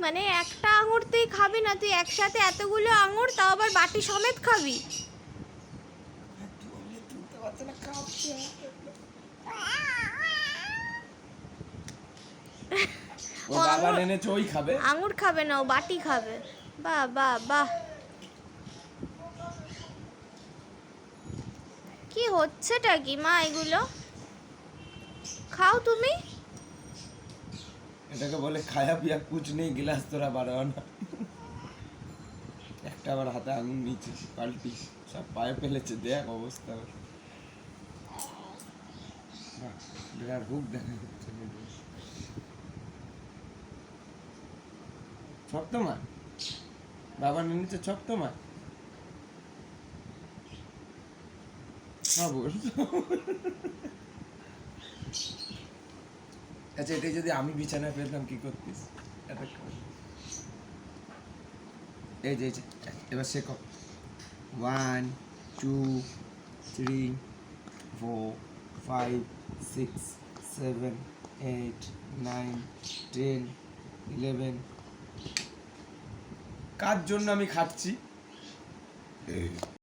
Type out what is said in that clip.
মানে একটা আঙুর তুই খাবি না, তুই একসাথে এতগুলো আঙুর, তাও আবার বাটি সমেত খাবি? ও বাবা এনেছে ওই খাবে, আঙুর খাবে না, ও বাটি খাবে। বাহ বাহ বাহ, কি হচ্ছেটা কি মা এগুলো? খাও তুমি। এটাকে বলে খায়া পিয়া কুছ নেই, গিলাস তোরা বাড়াও না। একটা আবার হাতে আঙুর নিচে পাল্টি সব পায়ে ফেলেছে, দেখ অবস্থা ওর। বাহ, বিরাট হুক দেখা যাচ্ছে। সব তোমার বাবা নিচে, সব তোমার। আচ্ছা, এটাই যদি আমি বিছানায় ফেলতাম কি করতিস? এই যে এবার শেখো। 1 2 3 4 5 6 7 8 9 10 11। কার জন্য আমি খাচ্ছি?